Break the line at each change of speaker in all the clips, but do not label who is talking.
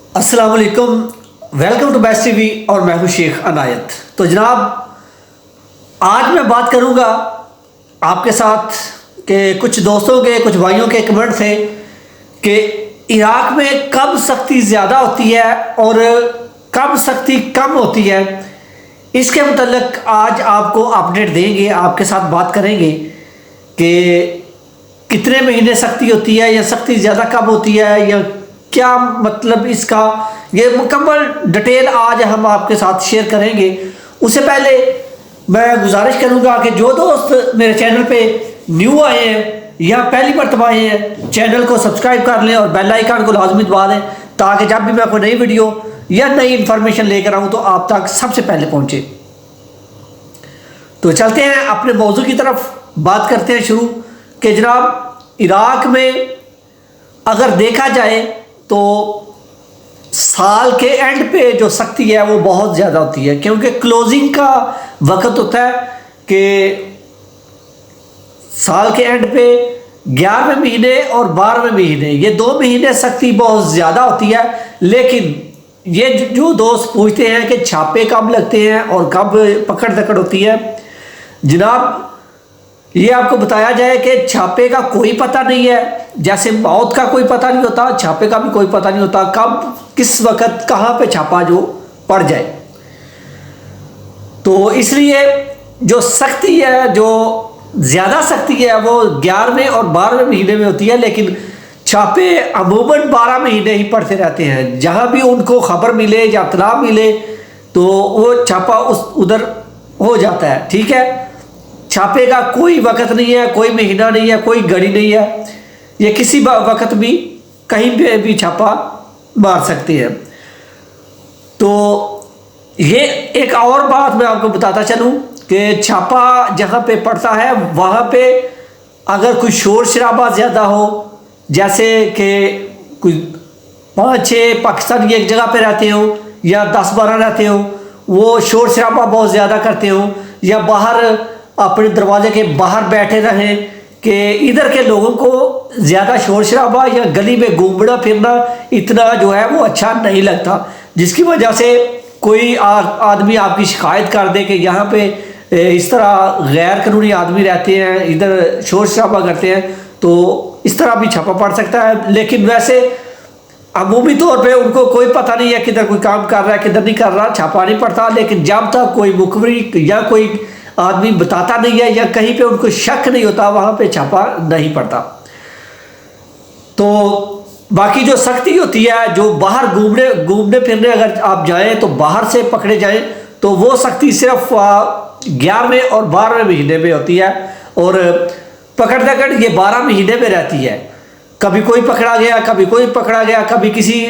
अस्सलाम वालेकुम। Welcome to best TV और मैं हूं शेख अनायत। तो जनाब, आज मैं बात करूंगा आपके साथ कि कुछ दोस्तों के, कुछ भाइयों के कमेंट थे कि इराक में कब सख्ती ज़्यादा होती है और कब सख्ती कम होती है। इसके मतलब आज आपको अपडेट देंगे, आपके साथ बात करेंगे कि कितने महीने सख्ती होती है या सख्ती ज़्यादा कब होती है या क्या मतलब इसका, ये मुकम्मल डिटेल आज हम आपके साथ शेयर करेंगे। उससे पहले मैं गुजारिश करूंगा कि जो दोस्त मेरे चैनल पे न्यू आए हैं या पहली मरतबा आए हैं, चैनल को सब्सक्राइब कर लें और बेल आइकन को लाजमी दबा दें ताकि जब भी मैं कोई नई वीडियो या नई इंफॉर्मेशन लेकर आऊँ तो आप तक सबसे पहले पहुँचे। तो चलते हैं अपने मौजू की तरफ, बात करते हैं शुरू कि जनाब इराक में अगर देखा जाए तो साल के एंड पे जो सख्ती है वो बहुत ज़्यादा होती है, क्योंकि क्लोजिंग का वक्त होता है कि साल के एंड पे 11वें महीने और 12वें महीने, ये 2 महीने सख्ती बहुत ज़्यादा होती है। लेकिन ये जो दोस्त पूछते हैं कि छापे कब लगते हैं और कब पकड़ दकड़ होती है, जनाब ये आपको बताया जाए कि छापे का कोई पता नहीं है। जैसे मौत का कोई पता नहीं होता, छापे का भी कोई पता नहीं होता कब किस वक्त कहाँ पे छापा जो पड़ जाए। तो इसलिए जो सख्ती है, जो ज़्यादा सख्ती है वो 11वें और 12वें महीने में होती है, लेकिन छापे अमूमन 12 महीने ही पड़ते रहते हैं। जहाँ भी उनको खबर मिले या इत्तला मिले तो वो छापा उधर हो जाता है। ठीक है, छापे का कोई वक्त नहीं है, कोई महीना नहीं है, कोई घड़ी नहीं है, ये किसी वक्त भी कहीं पे भी छापा मार सकते हैं। तो ये एक और बात मैं आपको बताता चलूँ कि छापा जहाँ पे पड़ता है वहाँ पे अगर कोई शोर शराबा ज़्यादा हो, जैसे कि कोई 5-6 पाकिस्तानी एक जगह पे रहते हो या 10-12 रहते हो, वो शोर शराबा बहुत ज़्यादा करते हो या बाहर अपने दरवाजे के बाहर बैठे रहें कि इधर के लोगों को ज़्यादा शोर शराबा या गली में घूमना फिरना इतना जो है वो अच्छा नहीं लगता, जिसकी वजह से कोई आदमी आपकी शिकायत कर दे कि यहाँ पे इस तरह गैर कानूनी आदमी रहते हैं, इधर शोर शराबा करते हैं, तो इस तरह भी छापा पड़ सकता है। लेकिन वैसे अमूमी तौर पे उनको कोई पता नहीं है किधर कोई काम कर रहा है किधर नहीं कर रहा, छापा नहीं पड़ता। लेकिन जब तक कोई मुखबिर या कोई आदमी बताता नहीं है या कहीं पे उनको शक नहीं होता, वहाँ पे छापा नहीं पड़ता। तो बाकी जो सख्ती होती है, जो बाहर घूमने फिरने अगर आप जाएं तो बाहर से पकड़े जाएं तो वो सख्ती सिर्फ 11वें और 12वें महीने में होती है और पकड़ दकड़ ये 12 महीने में रहती है। कभी कोई पकड़ा गया, कभी कोई पकड़ा गया, कभी किसी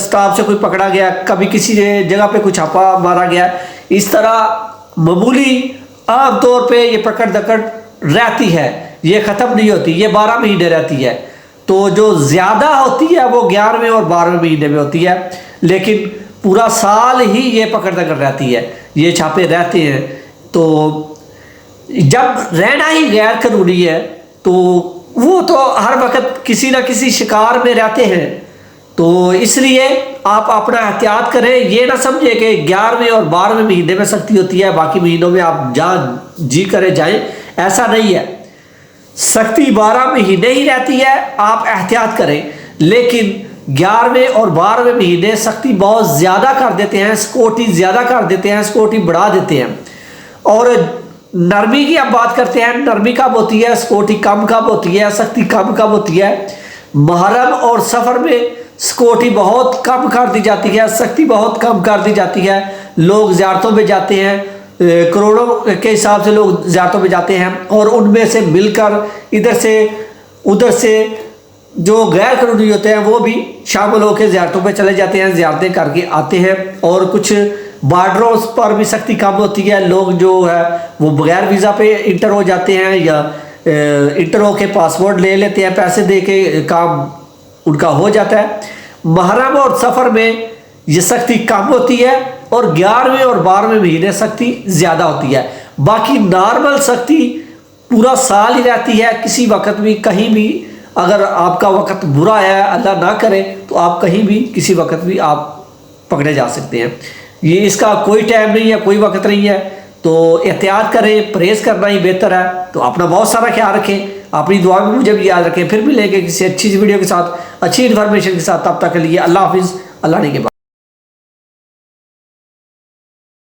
स्टाफ से कोई पकड़ा गया, कभी किसी जगह पे कुछ छापा मारा गया। इस तरह मामूली आम तौर पे ये पकड़ दकड़ रहती है, ये ख़त्म नहीं होती, ये 12 महीने रहती है। तो जो ज़्यादा होती है वो 11वें और 12वें महीने में होती है, लेकिन पूरा साल ही ये पकड़ दकड़ रहती है, ये छापे रहते हैं। तो जब रहना ही गैर कानूनी है तो वो तो हर वक्त किसी ना किसी शिकार में रहते हैं। तो इसलिए आप अपना एहतियात करें, ये ना समझे कि 11वें और 12वें महीने में सख्ती होती है, बाकी महीनों में आप जहाँ जी करे जाएं, ऐसा नहीं है। सख्ती 12 महीने ही रहती है, आप एहतियात करें। लेकिन 11वें और 12वें महीने सख्ती बहुत ज़्यादा कर देते हैं, सिक्योरिटी ज़्यादा कर देते हैं, सिक्योरिटी बढ़ा देते हैं। और नरमी की आप बात करते हैं, नरमी कब होती है, सिक्योरिटी कम कब होती है, सख्ती कम कब होती है। मुहर्रम और सफ़र में सिक्योरिटी बहुत कम कर दी जाती है, सख्ती बहुत कम कर दी जाती है। लोग ज़ियारतों में जाते हैं, करोड़ों के हिसाब से लोग ज़ियारतों में जाते हैं और उनमें से मिलकर इधर से उधर से जो गैर कानूनी होते हैं वो भी शामिल होकर ज़ियारतों पे चले जाते हैं, ज़ियारतें करके आते हैं। और कुछ बॉर्डरों पर भी सख्ती कम होती है, लोग जो है वो बगैर वीज़ा पे इंटर हो जाते हैं या इंटर हो के पासपोर्ट ले लेते हैं, पैसे दे के काम उनका हो जाता है। मुहर्रम और सफ़र में ये सख्ती कम होती है और 11वें और 12वें महीने सख्ती ज़्यादा होती है। बाकी नॉर्मल सख्ती पूरा साल ही रहती है, किसी वक्त भी कहीं भी अगर आपका वक्त बुरा है, अल्लाह ना करे, तो आप कहीं भी किसी वक्त भी आप पकड़े जा सकते हैं। ये इसका कोई टाइम नहीं है, कोई वक्त नहीं है। तो एहतियात करें, परहेज़ करना ही बेहतर है। तो अपना बहुत सारा ख्याल रखें, अपनी दुआ में मुझे भी याद रखें। फिर मिलेंगे किसी अच्छी सी वीडियो के साथ, अच्छी इन्फॉर्मेशन के साथ। तब तक के लिए अल्लाह हाफिज़। अल्लाह ने के बाद।